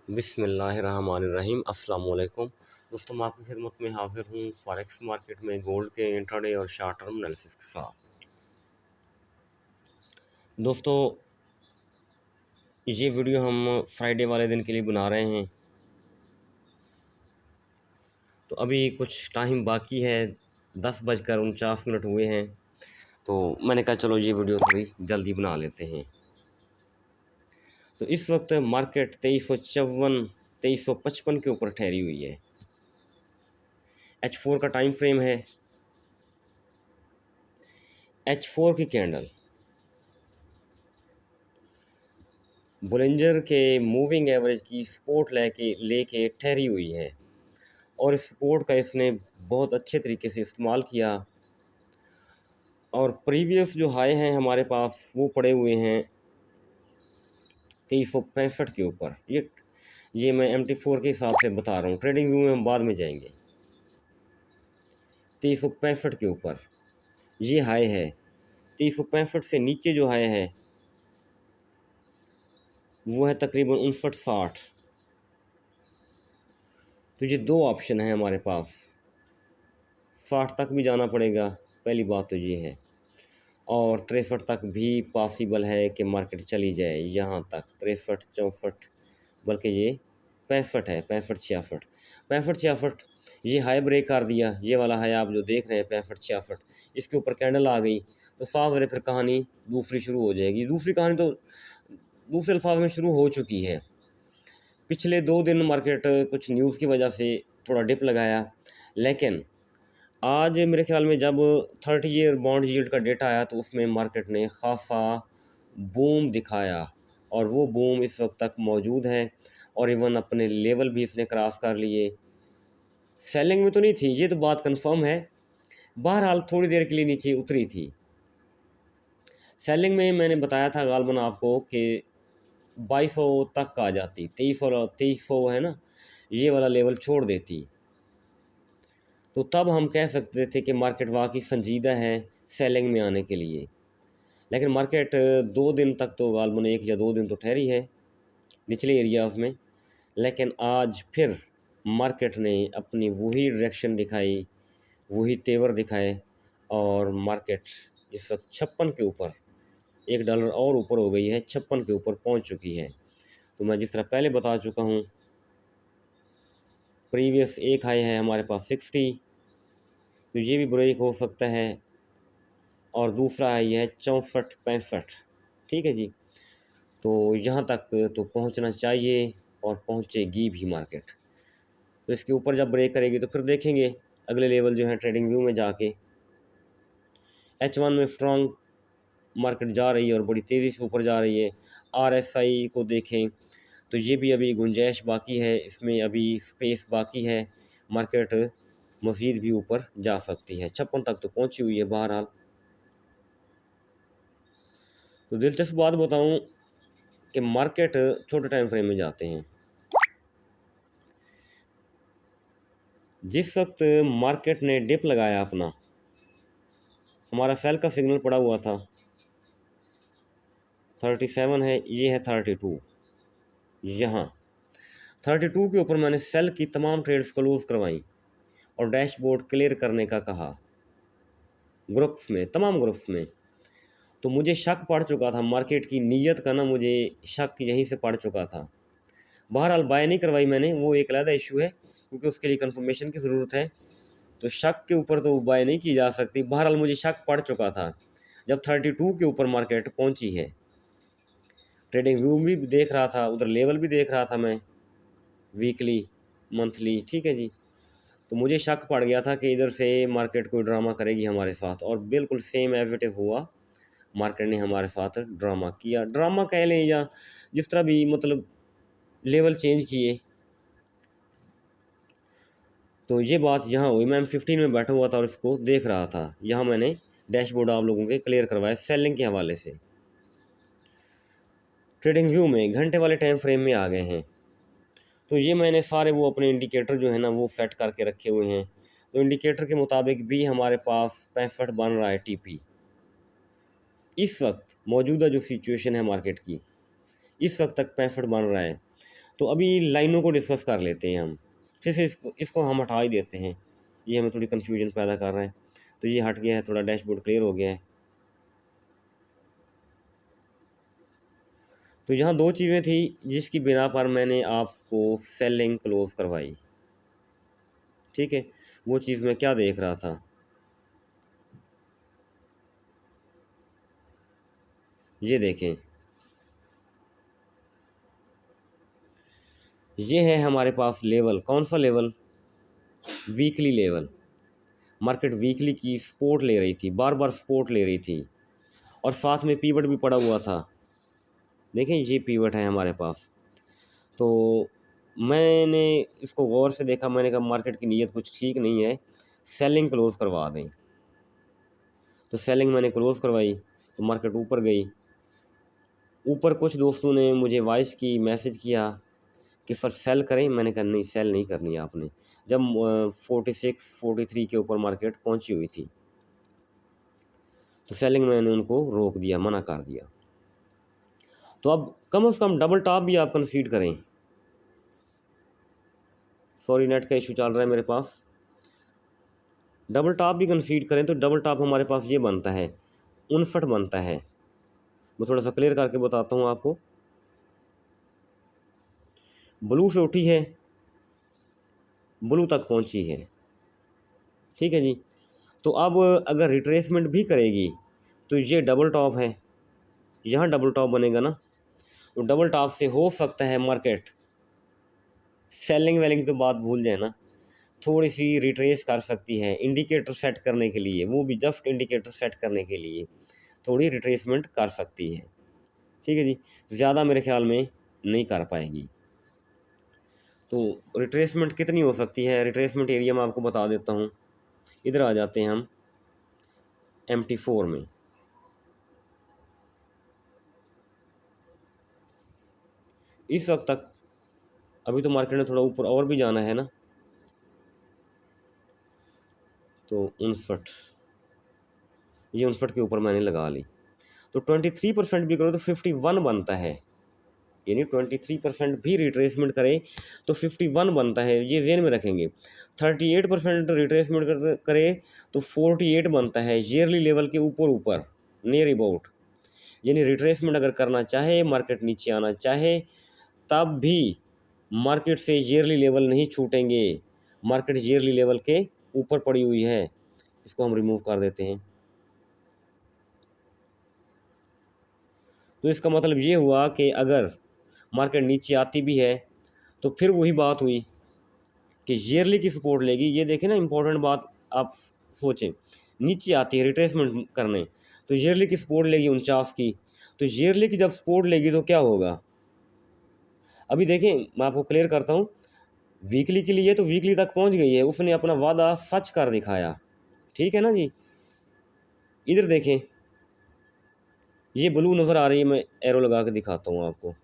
बिस्मिल्लाहिर्रहमानिर्रहीम। अस्सलाम वालेकुम दोस्तों, मैं आपकी खिदमत में हाजिर हूँ फॉरेक्स मार्केट में गोल्ड के इंट्राडे और शॉर्ट टर्म एनालिसिस के साथ। दोस्तों, ये वीडियो हम फ्राइडे वाले दिन के लिए बना रहे हैं, तो अभी कुछ टाइम बाकी है, 10:49 हुए हैं। तो मैंने कहा चलो ये वीडियो थोड़ी जल्दी बना लेते हैं। तो इस वक्त मार्केट 2354 2355 के ऊपर ठहरी हुई है। H4 का टाइम फ्रेम है, H4 की कैंडल बोलिंजर के मूविंग एवरेज की सपोर्ट लेके ठहरी हुई है, और इस सपोर्ट का इसने बहुत अच्छे तरीके से इस्तेमाल किया। और प्रीवियस जो हाई हैं हमारे पास वो पड़े हुए हैं 2365 के ऊपर। ये मैं MT4 के हिसाब से बता रहा हूँ, ट्रेडिंग व्यू में हम बाद में जाएंगे। 2365 के ऊपर ये हाई है। 2365 से नीचे जो हाई है वो है तकरीबन 5960। तो ये दो ऑप्शन है हमारे पास, 60 तक भी जाना पड़ेगा, पहली बात तो ये है। और 63 तक भी पॉसिबल है कि मार्केट चली जाए, यहाँ तक 63 64, बल्कि ये 65 है, 65 66 ये हाई ब्रेक कर दिया। ये वाला हाई आप जो देख रहे हैं 65 66, इसके ऊपर कैंडल आ गई तो साफ ज़रा फिर कहानी दूसरी शुरू हो जाएगी। दूसरी कहानी तो दूसरे अल्फाज में शुरू हो चुकी है। पिछले 2 दिन मार्केट कुछ न्यूज़ की वजह से थोड़ा डिप लगाया, लेकिन आज मेरे ख्याल में जब 30 ईयर बॉन्ड यील्ड का डेटा आया तो उसमें मार्केट ने खासा बूम दिखाया, और वो बूम इस वक्त तक मौजूद है, और इवन अपने लेवल भी इसने क्रॉस कर लिए। सेलिंग में तो नहीं थी, ये तो बात कंफर्म है, बहरहाल थोड़ी देर के लिए नीचे उतरी थी। सेलिंग में मैंने बताया था गालबन आपको कि 2200 तक आ जाती, 2300 है ना, ये वाला लेवल छोड़ देती, तो तब हम कह सकते थे कि मार्केट वाकई संजीदा है सेलिंग में आने के लिए। लेकिन मार्केट 2 दिन तक तो गालबन 1 या 2 दिन तो ठहरी है निचले एरियाज़ में, लेकिन आज फिर मार्केट ने अपनी वही डायरेक्शन दिखाई, वही तेवर दिखाए, और मार्केट इस वक्त 56 के ऊपर, $1 और ऊपर हो गई है, 56 के ऊपर पहुंच चुकी है। तो मैं जिस तरह पहले बता चुका हूं, प्रीवियस एक हाई है हमारे पास 60, तो ये भी ब्रेक हो सकता है, और दूसरा हाई है 64 65। ठीक है जी, तो यहाँ तक तो पहुँचना चाहिए और पहुँचेगी भी मार्केट। तो इसके ऊपर जब ब्रेक करेगी तो फिर देखेंगे अगले लेवल जो है ट्रेडिंग व्यू में जाके। H1 में स्ट्रॉन्ग मार्केट जा रही है और बड़ी तेज़ी से ऊपर जा रही है। RSI को देखें तो ये भी अभी गुंजाइश बाकी है, इसमें अभी स्पेस बाकी है, मार्केट मज़ीद भी ऊपर जा सकती है, 56 तक तो पहुंची हुई है बहरहाल। तो दिलचस्प बात बताऊं कि मार्केट छोटे टाइम फ्रेम में जाते हैं। जिस वक्त मार्केट ने डिप लगाया अपना, हमारा सेल का सिग्नल पड़ा हुआ था 37 है, ये है 32। यहाँ 32 के ऊपर मैंने सेल की तमाम ट्रेड्स क्लोज करवाई और डैशबोर्ड क्लियर करने का कहा ग्रुप्स में, तमाम ग्रुप्स में। तो मुझे शक पड़ चुका था मार्केट की नीयत का ना, मुझे शक यहीं से पड़ चुका था। बहरहाल बाय नहीं करवाई मैंने, वो एक अलग इशू है, क्योंकि उसके लिए कंफर्मेशन की ज़रूरत है, तो शक के ऊपर तो बाय नहीं की जा सकती। बहरहाल मुझे शक पड़ चुका था जब 32 के ऊपर मार्केट पहुंची है। ट्रेडिंग व्यू भी देख रहा था, उधर लेवल भी देख रहा था मैं, वीकली मंथली। ठीक है जी, तो मुझे शक पड़ गया था कि इधर से मार्केट कोई ड्रामा करेगी हमारे साथ, और बिल्कुल सेम एज इट इज़ हुआ। मार्केट ने हमारे साथ ड्रामा किया, ड्रामा कह लें या जिस तरह भी, मतलब लेवल चेंज किए। तो ये बात यहाँ हुई, मैं M15 में बैठा हुआ था और इसको देख रहा था। यहाँ मैंने डैशबोर्ड आप लोगों के क्लियर करवाया सेलिंग के हवाले से। ट्रेडिंग व्यू में घंटे वाले टाइम फ्रेम में आ गए हैं, तो ये मैंने सारे वो अपने इंडिकेटर जो है ना वो सेट करके रखे हुए हैं। तो इंडिकेटर के मुताबिक भी हमारे पास 65 बन रहा है TP। इस वक्त मौजूदा जो सिचुएशन है मार्केट की, इस वक्त तक 65 बन रहा है। तो अभी लाइनों को डिस्कस कर लेते हैं हम। फिर से इसको हम हटा ही देते हैं, ये हमें थोड़ी कन्फ्यूजन पैदा कर रहा है। तो ये हट गया है, थोड़ा डैशबोर्ड क्लियर हो गया है। तो यहाँ दो चीज़ें थी जिसकी बिना पर मैंने आपको सेलिंग क्लोज करवाई, ठीक है। वो चीज़ मैं क्या देख रहा था, ये देखें, ये है हमारे पास लेवल। कौन सा level? Weekly level. Market weekly की सपोर्ट ले रही थी, बार बार सपोर्ट ले रही थी, और साथ में पीवट भी पड़ा हुआ था। देखें, ये पीवट है हमारे पास। तो मैंने इसको गौर से देखा, मैंने कहा मार्केट की नीयत कुछ ठीक नहीं है, सेलिंग क्लोज करवा दें। तो सेलिंग मैंने क्लोज करवाई, तो मार्केट ऊपर गई। ऊपर कुछ दोस्तों ने मुझे वॉइस की, मैसेज किया कि सर सेल करें। मैंने कहा नहीं, सेल नहीं करनी है आपने, जब 46 43 के ऊपर मार्केट पहुंची हुई थी। तो सेलिंग मैंने उनको रोक दिया, मना कर दिया। तो अब कम से कम डबल टॉप भी आप कंसीड करें। सॉरी, नेट का इशू चल रहा है मेरे पास। डबल टॉप भी कंसीड करें तो डबल टॉप हमारे पास ये बनता है 59 बनता है। मैं थोड़ा सा क्लियर करके बताता हूँ आपको। ब्लू से उठी है, ब्लू तक पहुँची है, ठीक है जी। तो अब अगर रिट्रेसमेंट भी करेगी तो ये डबल टॉप है, यहाँ डबल टॉप बनेगा ना, तो डबल टॉप से हो सकता है मार्केट सेलिंग वेलिंग तो बात भूल जाए ना, थोड़ी सी रिट्रेस कर सकती है इंडिकेटर सेट करने के लिए, वो भी जस्ट इंडिकेटर सेट करने के लिए थोड़ी रिट्रेसमेंट कर सकती है, ठीक है जी। ज़्यादा मेरे ख्याल में नहीं कर पाएगी। तो रिट्रेसमेंट कितनी हो सकती है, रिट्रेसमेंट एरिया मैं आपको बता देता हूँ। इधर आ जाते हैं हम MT4 में। इस वक्त तक अभी तो मार्केट ने थोड़ा ऊपर और भी जाना है ना, तो 59, ये 59 के ऊपर मैंने लगा ली। तो 23% भी करो तो 51 बनता है, यानी 23% भी रिट्रेसमेंट करे तो 51 बनता है, ये जेन में रखेंगे। 38% रिट्रेसमेंट करे तो 48 बनता है, ईयरली लेवल के ऊपर ऊपर, नियर अबाउट। यानी रिट्रेसमेंट अगर करना चाहे, मार्केट नीचे आना चाहे, तब भी मार्केट से ईयरली लेवल नहीं छूटेंगे। मार्केट ईयरली लेवल के ऊपर पड़ी हुई है, इसको हम रिमूव कर देते हैं। तो इसका मतलब ये हुआ कि अगर मार्केट नीचे आती भी है तो फिर वही बात हुई कि ईयरली की सपोर्ट लेगी। ये देखें ना, इंपॉर्टेंट बात आप सोचें, नीचे आती है रिट्रेसमेंट करने तो ईयरली की सपोर्ट लेगी 49 की। तो ईयरली की जब सपोर्ट लेगी तो क्या होगा, अभी देखें मैं आपको क्लियर करता हूँ। वीकली के लिए तो वीकली तक पहुँच गई है, उसने अपना वादा सच कर दिखाया, ठीक है ना जी। इधर देखें, ये ब्लू नज़र आ रही है, मैं एरो लगा के दिखाता हूँ आपको,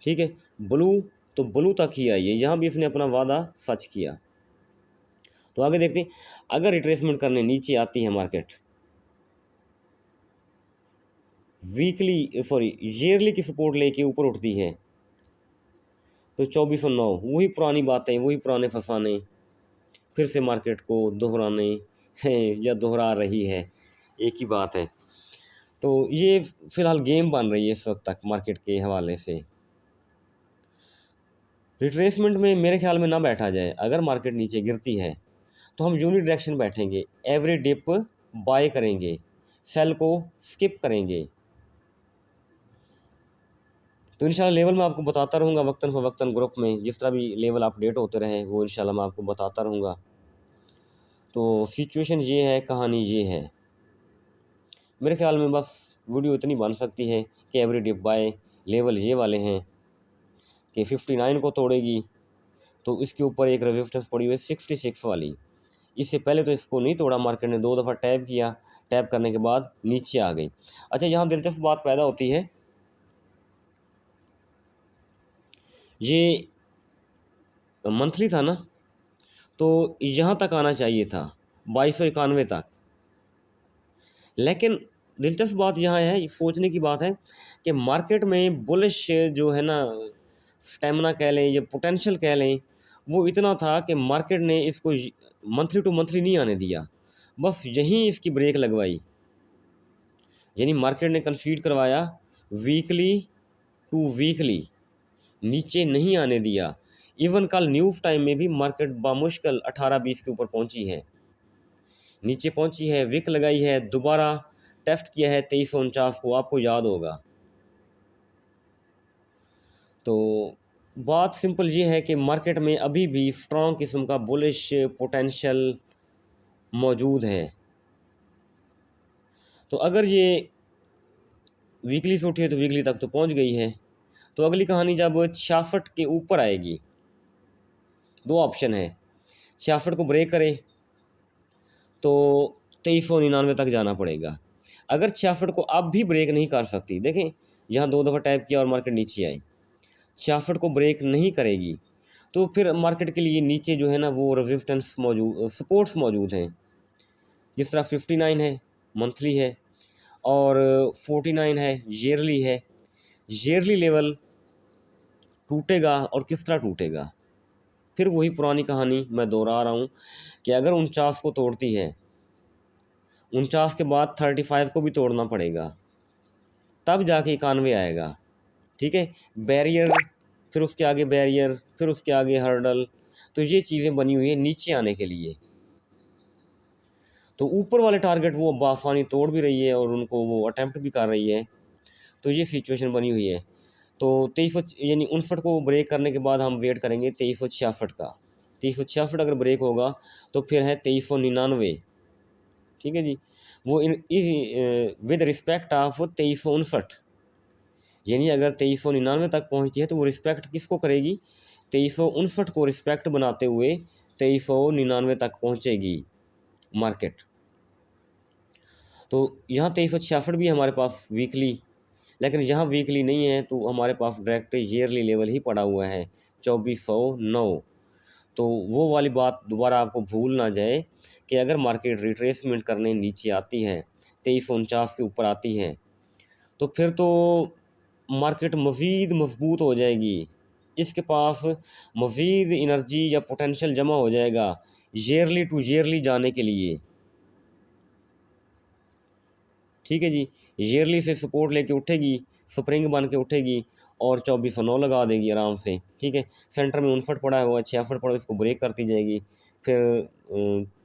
ठीक है। ब्लू तो ब्लू तक ही आई है, यहाँ भी इसने अपना वादा सच किया। तो आगे देखते हैं, अगर रिट्रेसमेंट करने नीचे आती है मार्केट, वीकली सॉरी ईयरली की सपोर्ट लेके ऊपर उठती है, तो 2409, वही पुरानी बातें, वही पुराने फसाने फिर से मार्केट को दोहराने हैं या दोहरा रही है, एक ही बात है। तो ये फिलहाल गेम बन रही है इस वक्त तक मार्केट के हवाले से। रिट्रेसमेंट में मेरे ख्याल में ना बैठा जाए। अगर मार्केट नीचे गिरती है तो हम यूनिट डायरेक्शन बैठेंगे, एवरी डिप बाय करेंगे, सेल को स्किप करेंगे। तो इंशाल्लाह लेवल मैं आपको बताता रहूँगा वक्तन फ़वक्तन ग्रुप में, जिस तरह भी लेवल अपडेट होते रहे वो इंशाल्लाह मैं आपको बताता रहूँगा। तो सिचुएशन ये है, कहानी ये है। मेरे ख्याल में बस वीडियो इतनी बन सकती है कि एवरी डिप बाय लेवल ये वाले हैं कि 59 को तोड़ेगी तो इसके ऊपर एक रेजिस्टेंस पड़ी हुई है 66 वाली। इससे पहले तो इसको नहीं तोड़ा, मार्केट ने 2 दफ़ा टैप किया, टैप करने के बाद नीचे आ गई। अच्छा, यहाँ दिलचस्प बात पैदा होती है, ये मंथली था ना, तो यहाँ तक आना चाहिए था 2291 तक, लेकिन दिलचस्प बात यहाँ है, ये सोचने की बात है कि मार्केट में बुलिश जो है ना स्टेमिना कह लें या पोटेंशियल कह लें, वो इतना था कि मार्केट ने इसको मंथली टू मंथली नहीं आने दिया, बस यहीं इसकी ब्रेक लगवाई। यानी मार्केट ने कंसीड करवाया वीकली टू वीकली, नीचे नहीं आने दिया। इवन कल न्यूज़ टाइम में भी मार्केट बामुश्किल 18-20 के ऊपर पहुंची है, नीचे पहुंची है, विक लगाई है, दोबारा टेस्ट किया है 2349 को, आपको याद होगा। तो बात सिंपल ये है कि मार्केट में अभी भी स्ट्रॉन्ग किस्म का बुलिश पोटेंशियल मौजूद है। तो अगर ये वीकली से उठी है तो वीकली तक तो पहुंच गई है, तो अगली कहानी जब 66 के ऊपर आएगी, दो ऑप्शन है, 66 को ब्रेक करे तो 2399 तक जाना पड़ेगा। अगर 66 को अब भी ब्रेक नहीं कर सकती, देखें यहाँ 2 दफ़ा टैप किया और मार्केट नीचे आई, 66 को ब्रेक नहीं करेगी तो फिर मार्केट के लिए नीचे जो है ना वो रेजिस्टेंस मौजूद, सपोर्ट्स मौजूद हैं। जिस तरह 59 है मंथली है और 49 है ईयरली है। ईयरली लेवल टूटेगा और किस तरह टूटेगा, फिर वही पुरानी कहानी मैं दोहरा रहा हूँ कि अगर 49 को तोड़ती है, 49 के बाद 35 को भी तोड़ना पड़ेगा, तब जाके 91 आएगा। ठीक है, बैरियर, फिर उसके आगे बैरियर, फिर उसके आगे हर्डल, तो ये चीज़ें बनी हुई है नीचे आने के लिए। तो ऊपर वाले टारगेट वो बासानी तोड़ भी रही है और उनको वो अटैम्प्ट भी कर रही है, तो ये सिचुएशन बनी हुई है। तो 2300 यानी 59 को ब्रेक करने के बाद हम वेट करेंगे 2366 का। 2366 अगर ब्रेक होगा तो फिर है 2399। ठीक है जी, वो विद रिस्पेक्ट ऑफ 2359, यानी अगर 2399 तक पहुंचती है तो वो रिस्पेक्ट किसको करेगी, 2359 को रिस्पेक्ट बनाते हुए 2399 तक पहुंचेगी मार्केट। तो यहाँ 2366 भी हमारे पास वीकली, लेकिन यहाँ वीकली नहीं है तो हमारे पास डायरेक्ट ईयरली लेवल ही पड़ा हुआ है 2409। तो वो वाली बात दोबारा आपको भूल ना जाए कि अगर मार्केट रिट्रेसमेंट करने नीचे आती है, 2349 के ऊपर आती है, तो फिर तो मार्केट मज़ीद मजबूत हो जाएगी, इसके पास मज़ीद एनर्जी या पोटेंशियल जमा हो जाएगा ईयरली टू ईयरली जाने के लिए। ठीक है जी, ईयरली से सपोर्ट लेके उठेगी, स्प्रिंग बन के उठेगी और 2409 लगा देगी आराम से। ठीक है, सेंटर में 59 पड़ा हुआ है, 66 पड़ा, इसको ब्रेक करती जाएगी। फिर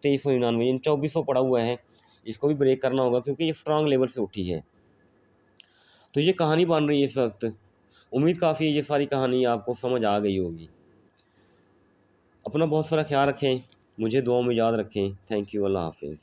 2399 यानी 2400 पड़ा हुआ है, इसको भी ब्रेक करना होगा क्योंकि ये स्ट्रांग लेवल से उठी है। तो ये कहानी बन रही है इस वक्त। उम्मीद काफ़ी ये सारी कहानी आपको समझ आ गई होगी। अपना बहुत सारा ख्याल रखें, मुझे दुआओं में याद रखें। थैंक यू, अल्लाह हाफिज़।